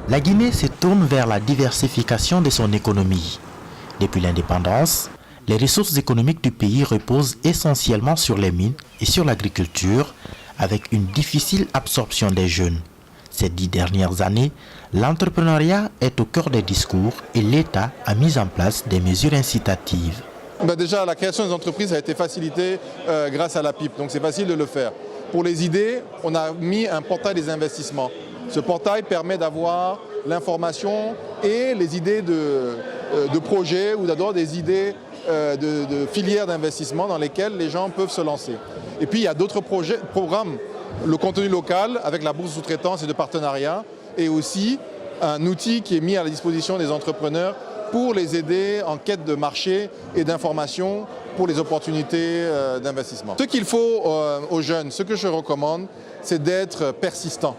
La Guinée se tourne vers la diversification de son économie. Depuis l'indépendance, les ressources économiques du pays reposent essentiellement sur les mines et sur l'agriculture, avec une difficile absorption des jeunes. Ces 10 dernières années, l'entrepreneuriat est au cœur des discours et l'État a mis en place des mesures incitatives. Déjà, la création des entreprises a été facilitée grâce à la PIP, donc c'est facile de le faire. Pour les idées, on a mis un portail des investissements. Ce portail permet d'avoir l'information et les idées de projets ou d'abord des idées de filières d'investissement dans lesquelles les gens peuvent se lancer. Et puis il y a d'autres programmes, le contenu local avec la bourse de sous-traitance et de partenariat, et aussi un outil qui est mis à la disposition des entrepreneurs pour les aider en quête de marché et d'information pour les opportunités d'investissement. Ce qu'il faut aux jeunes, ce que je recommande, c'est d'être persistant,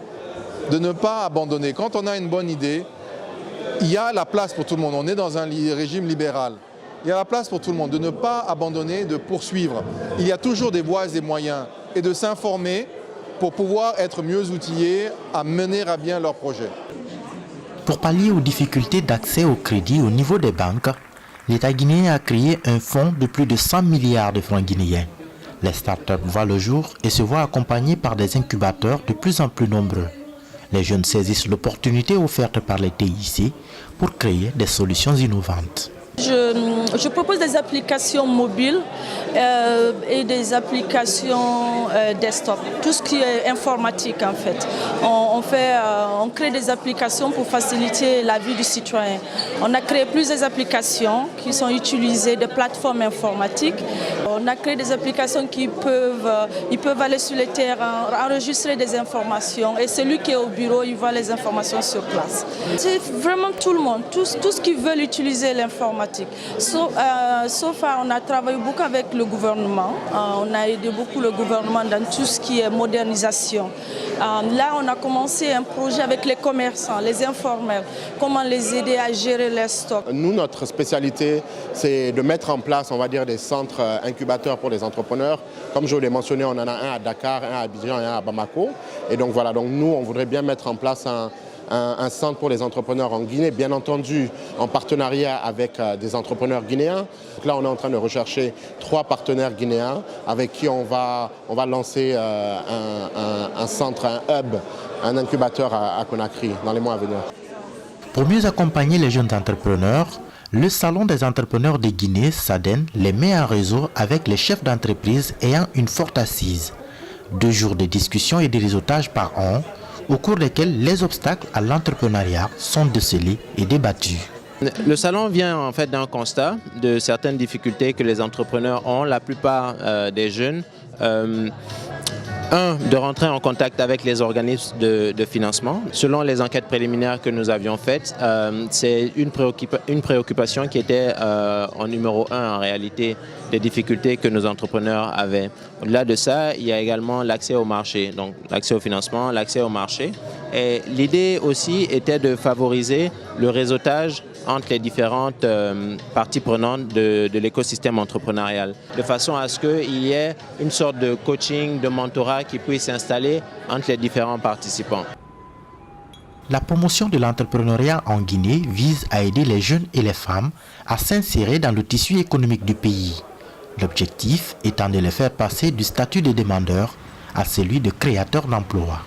de ne pas abandonner. Quand on a une bonne idée, il y a la place pour tout le monde. On est dans un régime libéral. Il y a la place pour tout le monde, de ne pas abandonner, de poursuivre. Il y a toujours des voies et des moyens, et de s'informer pour pouvoir être mieux outillés à mener à bien leur projet. Pour pallier aux difficultés d'accès au crédit au niveau des banques, l'État guinéen a créé un fonds de plus de 100 milliards de francs guinéens. Les startups voient le jour et se voient accompagnés par des incubateurs de plus en plus nombreux. Les jeunes saisissent l'opportunité offerte par les TIC pour créer des solutions innovantes. Je propose des applications mobiles et des applications desktop, tout ce qui est informatique en fait. On crée des applications pour faciliter la vie du citoyen. On a créé plusieurs applications qui sont utilisées, des plateformes informatiques. On a créé des applications qui peuvent aller sur le terrain, enregistrer des informations et celui qui est au bureau, il voit les informations sur place. C'est vraiment tout le monde, tous qui veulent utiliser l'informatique. Sauf on a travaillé beaucoup avec le gouvernement, on a aidé beaucoup le gouvernement dans tout ce qui est modernisation. Là, on a commencé un projet avec les commerçants, les informels, comment les aider à gérer les stocks. Nous, notre spécialité, c'est de mettre en place, on va dire, des centres incubateurs pour les entrepreneurs. Comme je vous l'ai mentionné, on en a un à Dakar, un à Abidjan et un à Bamako. Et donc voilà, donc nous, on voudrait bien mettre en place un centre pour les entrepreneurs en Guinée, bien entendu en partenariat avec des entrepreneurs guinéens. Donc là, on est en train de rechercher 3 partenaires guinéens avec qui on va lancer un centre, un hub, un incubateur à Conakry dans les mois à venir. Pour mieux accompagner les jeunes entrepreneurs, le Salon des entrepreneurs de Guinée, SADEN, les met en réseau avec les chefs d'entreprise ayant une forte assise. 2 jours de discussion et de réseautage par an, au cours desquels les obstacles à l'entrepreneuriat sont décelés et débattus. Le salon vient en fait d'un constat de certaines difficultés que les entrepreneurs ont, la plupart des jeunes. De rentrer en contact avec les organismes de financement. Selon les enquêtes préliminaires que nous avions faites, c'est une préoccupation qui était en numéro 1 en réalité des difficultés que nos entrepreneurs avaient. Au-delà de ça, il y a également l'accès au marché, donc l'accès au financement, l'accès au marché. Et l'idée aussi était de favoriser le réseautage entre les différentes parties prenantes de l'écosystème entrepreneurial, de façon à ce qu'il y ait une sorte de coaching, de mentorat qui puisse s'installer entre les différents participants. La promotion de l'entrepreneuriat en Guinée vise à aider les jeunes et les femmes à s'insérer dans le tissu économique du pays. L'objectif étant de les faire passer du statut de demandeur à celui de créateur d'emplois.